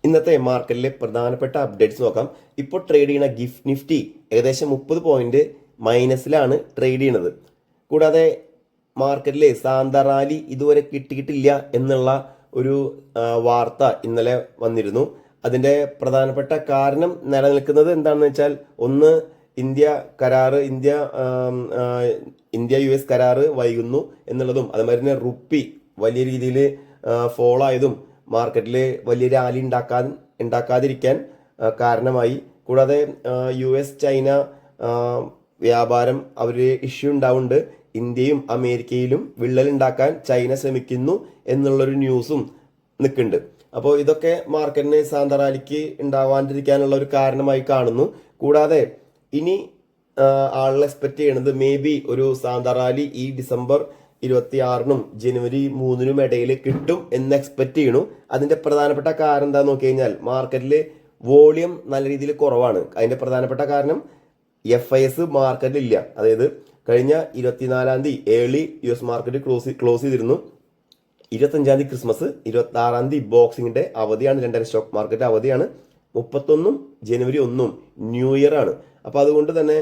ഇന്നത്തെ മാർക്കറ്റിലെ പ്രധാനപ്പെട്ട അപ്ഡേറ്റ്സ് നോക്കാം. ഇപ്പോൾ ട്രേഡ് ചെയ്യുന്ന ഗിഫ്റ്റ് നിഫ്റ്റി ഏകദേശം 30 പോയിന്റ് മൈനസിലാണ് ട്രേഡ് ചെയ്യുന്നത്. കൂടാതെ മാർക്കറ്റിലെ സാന്ത റാലി ഇതുവരെ കിട്ടിയിട്ടില്ല എന്നുള്ള ഒരു വാർത്ത ഇന്നലെ വന്നിരുന്നു. അതിന്റെ പ്രധാനപ്പെട്ട കാരണം നിലനിൽക്കുന്നത് എന്താണെന്ന് വെച്ചാൽ, ഒന്ന് ഇന്ത്യ കരാറ് ഇന്ത്യ യു എസ് കരാറ് വൈകുന്നു എന്നുള്ളതും, അതുമാതിരി തന്നെ റുപ്പി വലിയ രീതിയിൽ ഫോളോ ആയതും മാർക്കറ്റിൽ വലിയ റാലി ഉണ്ടാക്കാതിരിക്കാൻ കാരണമായി. കൂടാതെ യു എസ് ചൈന വ്യാപാരം അവർ ഇഷ്യൂ ഉണ്ടാവുന്നുണ്ട്. ഇന്ത്യയും അമേരിക്കയിലും വിള്ളലുണ്ടാക്കാൻ ചൈന ശ്രമിക്കുന്നു എന്നുള്ളൊരു ന്യൂസും നിൽക്കുന്നുണ്ട്. അപ്പോൾ ഇതൊക്കെ മാർക്കറ്റിന് സാന്ത റാലിക്ക് ഉണ്ടാവാണ്ടിരിക്കാനുള്ള ഒരു കാരണമായി കാണുന്നു. കൂടാതെ ഇനി ആളുകൾ എക്സ്പെക്ട് ചെയ്യണത് മേ ബി ഒരു സാന്ത റാലി ഈ ഡിസംബർ 26-നും ജനുവരി 3-നും ഇടയിൽ കിട്ടും എന്ന് എക്സ്പെക്ട് ചെയ്യണു. അതിന്റെ പ്രധാനപ്പെട്ട കാരണം എന്താന്ന് നോക്കി കഴിഞ്ഞാൽ, മാർക്കറ്റിൽ വോളിയം നല്ല രീതിയിൽ കുറവാണ്. അതിന്റെ പ്രധാനപ്പെട്ട കാരണം FIS മാർക്കറ്റിൽ ഇല്ല. അതായത് കഴിഞ്ഞ 24-ാം തീയതി ഏർലി US മാർക്കറ്റ് ക്ലോസ് ചെയ്തിരുന്നു. 25-ാം തീയതി ക്രിസ്മസ്, 26-ാം തീയതി ബോക്സിംഗ് ഡേ അവധിയാണ്, ലണ്ടൻ സ്റ്റോക്ക് മാർക്കറ്റ് അവധിയാണ്. 31 ജനുവരി 1 ന്യൂ ഇയർ ആണ്. അപ്പൊ അതുകൊണ്ട് തന്നെ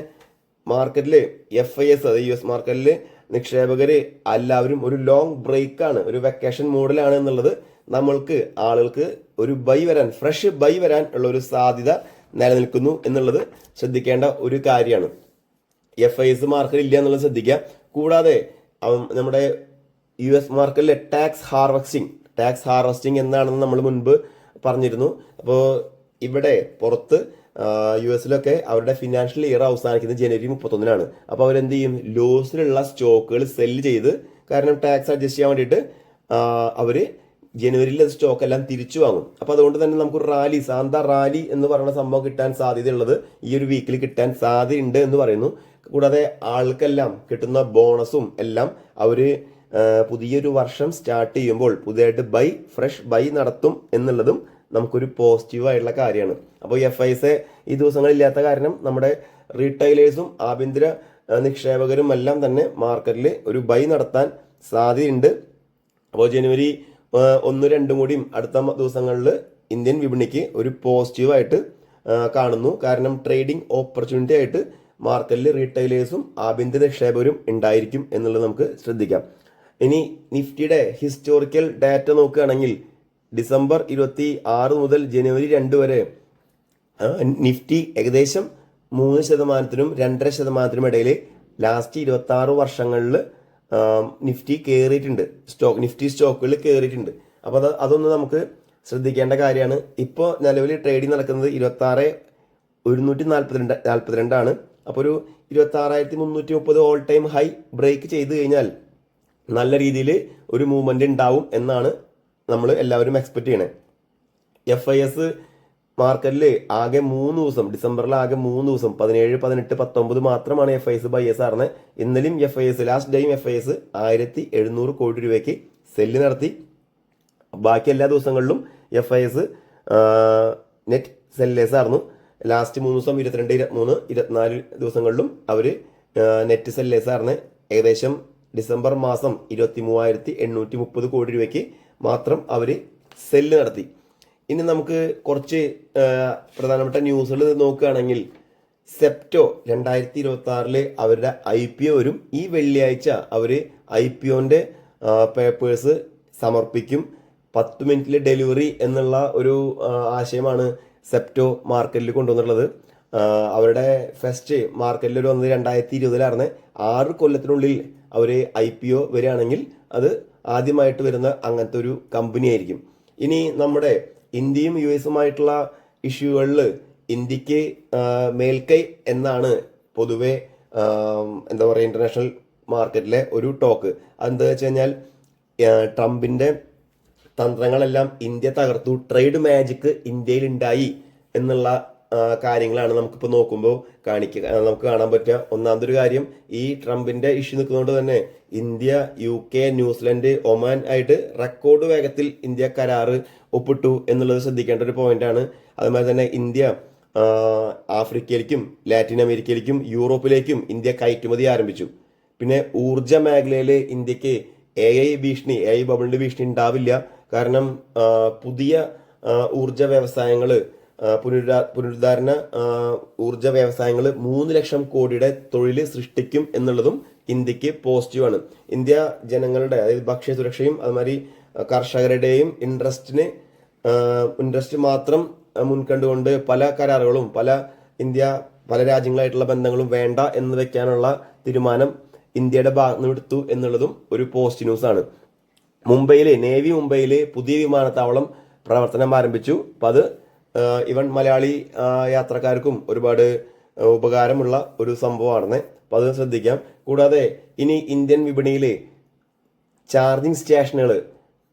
മാർക്കറ്റിൽ FIS അതായത് US മാർക്കറ്റിൽ നിക്ഷേപകര് എല്ലാവരും ഒരു ലോങ് ബ്രേക്കാണ്, ഒരു വെക്കേഷൻ മോഡിലാണ് എന്നുള്ളത് നമ്മൾക്ക് ആളുകൾക്ക് ഒരു ഫ്രഷ് ബൈ വരാൻ ഉള്ള ഒരു സാധ്യത നിലനിൽക്കുന്നു എന്നുള്ളത് ശ്രദ്ധിക്കേണ്ട ഒരു കാര്യമാണ്. FIS മാർക്കറ്റ് ഇല്ല എന്നുള്ളത് ശ്രദ്ധിക്കുക. കൂടാതെ നമ്മുടെ US മാർക്കറ്റിലെ ടാക്സ് ഹാർവസ്റ്റിംഗ് എന്താണെന്ന് നമ്മൾ മുൻപ് പറഞ്ഞിരുന്നു. അപ്പോൾ ഇവിടെ പുറത്ത് US അവരുടെ ഫിനാൻഷ്യൽ ഇയർ അവസാനിക്കുന്നത് ജനുവരി 31-നാണ്. അപ്പോൾ അവരെന്ത് ചെയ്യും? ലോസിലുള്ള സ്റ്റോക്കുകൾ സെല്ല് ചെയ്ത്, കാരണം ടാക്സ് അഡ്ജസ്റ്റ് ചെയ്യാൻ വേണ്ടിയിട്ട് അവര് ജനുവരിയിൽ സ്റ്റോക്ക് എല്ലാം തിരിച്ചു വാങ്ങും. അപ്പോൾ അതുകൊണ്ട് തന്നെ നമുക്ക് സാന്ത റാലി എന്ന് പറയുന്ന സംഭവം കിട്ടാൻ സാധ്യതയുള്ളത് ഈ ഒരു വീക്കിൽ കിട്ടാൻ സാധ്യതയുണ്ട് എന്ന് പറയുന്നു. കൂടാതെ ആൾക്കെല്ലാം കിട്ടുന്ന ബോണസും എല്ലാം അവര് പുതിയൊരു വർഷം സ്റ്റാർട്ട് ചെയ്യുമ്പോൾ പുതിയതായിട്ട് ഫ്രഷ് ബൈ നടത്തും എന്നുള്ളതും നമുക്കൊരു പോസിറ്റീവ് ആയിട്ടുള്ള കാര്യമാണ്. അപ്പോൾ FIS ഈ ദിവസങ്ങളില്ലാത്ത കാരണം നമ്മുടെ റീറ്റെയിലേഴ്സും ആഭ്യന്തര നിക്ഷേപകരും എല്ലാം തന്നെ മാർക്കറ്റിൽ ഒരു ബൈ നടത്താൻ സാധ്യതയുണ്ട്. അപ്പോൾ ജനുവരി 1-2 കൂടിയും അടുത്ത ദിവസങ്ങളിൽ ഇന്ത്യൻ വിപണിക്ക് ഒരു പോസിറ്റീവായിട്ട് കാണുന്നു. കാരണം ട്രേഡിംഗ് ഓപ്പർച്യൂണിറ്റി ആയിട്ട് മാർക്കറ്റിൽ റീറ്റെയിലേഴ്സും ആഭ്യന്തര നിക്ഷേപകരും ഉണ്ടായിരിക്കും എന്നുള്ളത് നമുക്ക് ശ്രദ്ധിക്കാം. ഇനി നിഫ്റ്റിയുടെ ഹിസ്റ്റോറിക്കൽ ഡാറ്റ നോക്കുകയാണെങ്കിൽ, ഡിസംബർ 26 മുതൽ ജനുവരി 2 വരെ നിഫ്റ്റി ഏകദേശം 3%-നും 2.5%-നും ഇടയിൽ ലാസ്റ്റ് 26 വർഷങ്ങളിൽ നിഫ്റ്റി കയറിയിട്ടുണ്ട്. നിഫ്റ്റി സ്റ്റോക്കുകളിൽ കയറിയിട്ടുണ്ട്. അപ്പോൾ അതൊന്ന് നമുക്ക് ശ്രദ്ധിക്കേണ്ട കാര്യമാണ്. ഇപ്പോൾ നിലവിൽ ട്രേഡിംഗ് നടക്കുന്നത് 26,142 അപ്പോൾ ഒരു 26,330 ഓൾ ടൈം ഹൈ ബ്രേക്ക് ചെയ്ത് കഴിഞ്ഞാൽ നല്ല രീതിയിൽ ഒരു മൂവ്മെന്റ് ഉണ്ടാവും എന്നാണ് നമ്മൾ എല്ലാവരും എക്സ്പെക്ട് ചെയ്യണേ. FIS മാർക്കറ്റിൽ ആകെ 3 ദിവസം, ഡിസംബറിൽ ആകെ 3 ദിവസം 17, 18, 19 മാത്രമാണ് FIS ബൈസ് ആയിരുന്നത്. ഇന്നലെയും ലാസ്റ്റ് ഡേയും FIS 1,700 കോടി രൂപയ്ക്ക് സെല്ല് നടത്തി. ബാക്കി എല്ലാ ദിവസങ്ങളിലും FIS നെറ്റ് സെല്ലേഴ്സ് ആയിരുന്നു. ലാസ്റ്റ് 3 ദിവസം 22, 23, 24 ദിവസങ്ങളിലും അവര് നെറ്റ് സെല്ലേഴ്സ് ആയിരുന്നു. ഏകദേശം ഡിസംബർ മാസം 23,830 കോടി രൂപയ്ക്ക് മാത്രം അവര് സെല്ല് നടത്തി. ഇനി നമുക്ക് കുറച്ച് പ്രധാനപ്പെട്ട ന്യൂസുകൾ നോക്കുകയാണെങ്കിൽ, സെപ്റ്റോ 2026 അവരുടെ IPO വരും. ഈ വെള്ളിയാഴ്ച അവര് IPOന്റെ പേപ്പേഴ്സ് സമർപ്പിക്കും. 10 മിനിറ്റിൽ ഡെലിവറി എന്നുള്ള ഒരു ആശയമാണ് സെപ്റ്റോ മാർക്കറ്റിൽ കൊണ്ടുവന്നിട്ടുള്ളത്. അവരുടെ ഫസ്റ്റ് മാർക്കറ്റിൽ ഒരു വന്നത് 2020-ലായിരുന്നു. 6 കൊല്ലത്തിനുള്ളിൽ അവര് IPO വരികയാണെങ്കിൽ അത് ആദ്യമായിട്ട് വരുന്ന അങ്ങനത്തെ ഒരു കമ്പനി ആയിരിക്കും. ഇനി നമ്മുടെ ഇന്ത്യയും US-ഉമായിട്ടുള്ള ഇഷ്യൂകളിൽ ഇന്ത്യക്ക് മേൽക്കൈ എന്നാണ് പൊതുവെ എന്താ പറയുക ഇന്റർനാഷണൽ മാർക്കറ്റിലെ ഒരു ടോക്ക്. അതെന്താ വെച്ച് കഴിഞ്ഞാൽ, ട്രംപിന്റെ തന്ത്രങ്ങളെല്ലാം ഇന്ത്യ തകർത്തു, ട്രേഡ് മാജിക് ഇന്ത്യയിൽ ഉണ്ടായി എന്നുള്ള കാര്യങ്ങളാണ് നമുക്കിപ്പോൾ നോക്കുമ്പോൾ നമുക്ക് കാണാൻ പറ്റുക. ഒന്നാമതൊരു കാര്യം, ഈ ട്രംപിന്റെ ഇഷ്യൂ നിൽക്കുന്നതുകൊണ്ട് തന്നെ ഇന്ത്യ, UK, ന്യൂസിലൻഡ്, ഒമാൻ ആയിട്ട് റെക്കോർഡ് വേഗത്തിൽ ഇന്ത്യ കരാറ് ഒപ്പിട്ടു എന്നുള്ളത് ശ്രദ്ധിക്കേണ്ട ഒരു പോയിന്റാണ്. അതുപോലെ തന്നെ ഇന്ത്യ ആഫ്രിക്കയിലേക്കും ലാറ്റിൻ അമേരിക്കയിലേക്കും യൂറോപ്പിലേക്കും ഇന്ത്യ കയറ്റുമതി ആരംഭിച്ചു. പിന്നെ ഊർജ മേഖലയിൽ ഇന്ത്യക്ക് AI ബബിളിന്റെ ഭീഷണി ഉണ്ടാവില്ല. കാരണം പുതിയ ഊർജ വ്യവസായങ്ങൾ, പുനരുദ്ധാരണ ഊർജ വ്യവസായങ്ങൾ 3 ലക്ഷം കോടിയുടെ തൊഴിൽ സൃഷ്ടിക്കും എന്നുള്ളതും ഇന്ത്യക്ക് പോസിറ്റീവാണ്. ഇന്ത്യ ജനങ്ങളുടെ, അതായത് ഭക്ഷ്യസുരക്ഷയും അതുമാതിരി കർഷകരുടെയും ഇൻട്രസ്റ്റ് മാത്രം മുൻകണ്ടുകൊണ്ട് പല കരാറുകളും പല രാജ്യങ്ങളായിട്ടുള്ള ബന്ധങ്ങളും വേണ്ട എന്ന് വെക്കാനുള്ള തീരുമാനം ഇന്ത്യയുടെ ഭാഗത്ത് നിന്ന് എടുത്തു എന്നുള്ളതും ഒരു പോസിറ്റീവ് ന്യൂസാണ്. നേവി മുംബൈയിൽ പുതിയ വിമാനത്താവളം പ്രവർത്തനം ആരംഭിച്ചു. അപ്പം അത് ഇവൻ മലയാളി യാത്രക്കാർക്കും ഒരുപാട് ഉപകാരമുള്ള ഒരു സംഭവമാണ്. അപ്പം അത് ശ്രദ്ധിക്കാം. കൂടാതെ ഇനി ഇന്ത്യൻ വിപണിയിൽ ചാർജിങ് സ്റ്റേഷനുകൾ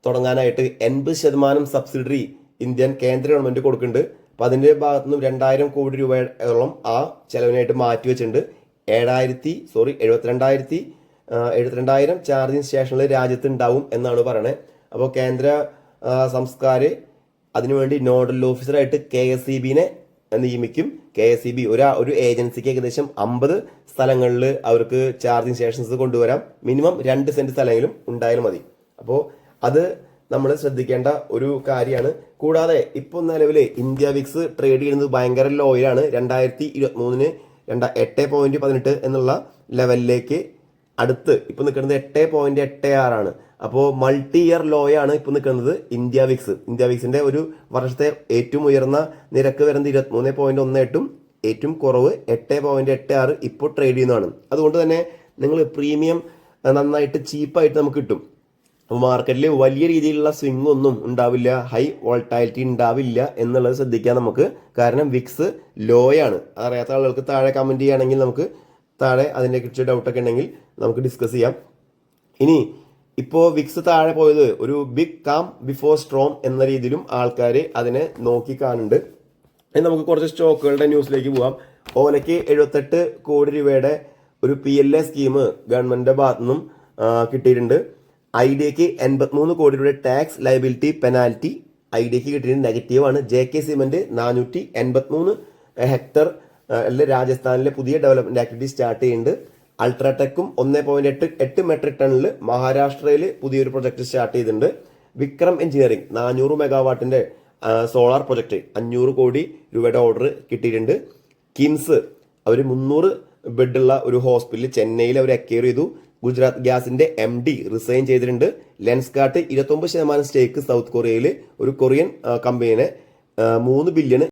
തുടങ്ങാനായിട്ട് 80% സബ്സിഡി ഇന്ത്യൻ കേന്ദ്ര ഗവൺമെന്റ് കൊടുക്കുന്നുണ്ട്. അപ്പം അതിൻ്റെ ഭാഗത്തുനിന്ന് 2000 കോടി രൂപയോളം ആ ചെലവിനായിട്ട് മാറ്റിവെച്ചിട്ടുണ്ട്. 72,000 ചാർജിങ് സ്റ്റേഷനുകൾ രാജ്യത്ത് ഉണ്ടാവും എന്നാണ് പറയുന്നത്. അപ്പോൾ കേന്ദ്ര സംസ്കാർ അതിനുവേണ്ടി നോഡൽ ഓഫീസറായിട്ട് KSEBിനെ നിയമിക്കും. KSEB ഒരു ഏജൻസിക്ക് ഏകദേശം 50 സ്ഥലങ്ങളിൽ അവർക്ക് ചാർജിങ് സ്റ്റേഷൻസ് കൊണ്ടുവരാം. മിനിമം 2 സെന്റ് സ്ഥലമെങ്കിലും ഉണ്ടായാലും മതി. അപ്പോൾ അത് നമ്മൾ ശ്രദ്ധിക്കേണ്ട ഒരു കാര്യമാണ്. കൂടാതെ ഇപ്പോൾ നിലവിൽ ഇന്ത്യ വിക്സ് ട്രേഡ് ചെയ്യുന്നത് ഭയങ്കര ലോയിലാണ്. 2023 8.18 എന്നുള്ള ലെവലിലേക്ക് അടുത്ത് ഇപ്പോൾ നിൽക്കുന്നത് 8.86 അപ്പോൾ മൾട്ടി ഇയർ ലോയാണ് ഇപ്പോൾ നിൽക്കുന്നത് ഇന്ത്യ വിക്സിന്റെ ഒരു വർഷത്തെ ഏറ്റവും ഉയർന്ന നിരക്ക് വരുന്നത് 23.18 ഏറ്റവും കുറവ് 8.86 ഇപ്പോൾ ട്രേഡ് ചെയ്യുന്നതാണ്. അതുകൊണ്ട് തന്നെ നിങ്ങൾ പ്രീമിയം നന്നായിട്ട് ചീപ്പായിട്ട് നമുക്ക് കിട്ടും. അപ്പോൾ മാർക്കറ്റിൽ വലിയ രീതിയിലുള്ള സ്വിംഗ് ഒന്നും ഉണ്ടാവില്ല, ഹൈ വോൾട്ടാലിറ്റി ഉണ്ടാവില്ല എന്നുള്ളത് ശ്രദ്ധിക്കാം നമുക്ക്. കാരണം വിക്സ് ലോയാണ്. അറിയാത്ത ആളുകൾക്ക് താഴെ കമന്റ് ചെയ്യുകയാണെങ്കിൽ നമുക്ക് താഴെ അതിനെ കുറിച്ച് ഡൗട്ടൊക്കെ ഉണ്ടെങ്കിൽ നമുക്ക് ഡിസ്കസ് ചെയ്യാം. ഇനി ഇപ്പോൾ വിക്സ് താഴെ പോയത് ഒരു ബിഗ് കാം ബിഫോർ സ്ട്രോം എന്ന രീതിയിലും ആൾക്കാർ അതിനെ നോക്കി കാണുന്നുണ്ട്. നമുക്ക് കുറച്ച് സ്റ്റോക്കുകളുടെ ന്യൂസിലേക്ക് പോവാം. ഓലയ്ക്ക് 78 കോടി രൂപയുടെ ഒരു PLA സ്കീം ഗവൺമെന്റിന്റെ ഭാഗത്തു നിന്നും കിട്ടിയിട്ടുണ്ട്. ഐഡിയക്ക് 83 കോടി രൂപയുടെ ടാക്സ് ലയബിലിറ്റി പെനാൽറ്റി ഐഡിയക്ക് കിട്ടിയിട്ടുണ്ട്. നെഗറ്റീവാണ്. JK സിമന്റ് 483 ഹെക്ടർ രാജസ്ഥാനിലെ പുതിയ ഡെവലപ്മെന്റ് ആക്ടിവിറ്റി സ്റ്റാർട്ട് ചെയ്യുന്നുണ്ട്. അൾട്രാടെക്കും 1.8 മെട്രിക് ടണ്ണിൽ മഹാരാഷ്ട്രയിൽ പുതിയൊരു പ്രൊജക്ട് സ്റ്റാർട്ട് ചെയ്തിട്ടുണ്ട്. വിക്രം എഞ്ചിനീയറിംഗ് 400 മെഗാവാട്ടിന്റെ സോളാർ പ്രൊജക്ട് 500 കോടി രൂപയുടെ ഓർഡർ കിട്ടിയിട്ടുണ്ട്. കിംസ് അവർ 300 ബെഡുള്ള ഒരു ഹോസ്പിറ്റൽ ചെന്നൈയിൽ അവർ അക്വയർ ചെയ്തു. ഗുജറാത്ത് ഗ്യാസിന്റെ MD റിസൈൻ ചെയ്തിട്ടുണ്ട്. ലെൻസ്കാർട്ട് 29% സ്റ്റേക്ക് സൗത്ത് കൊറിയയിൽ ഒരു കൊറിയൻ കമ്പനിയെ 3 ബില്യൺ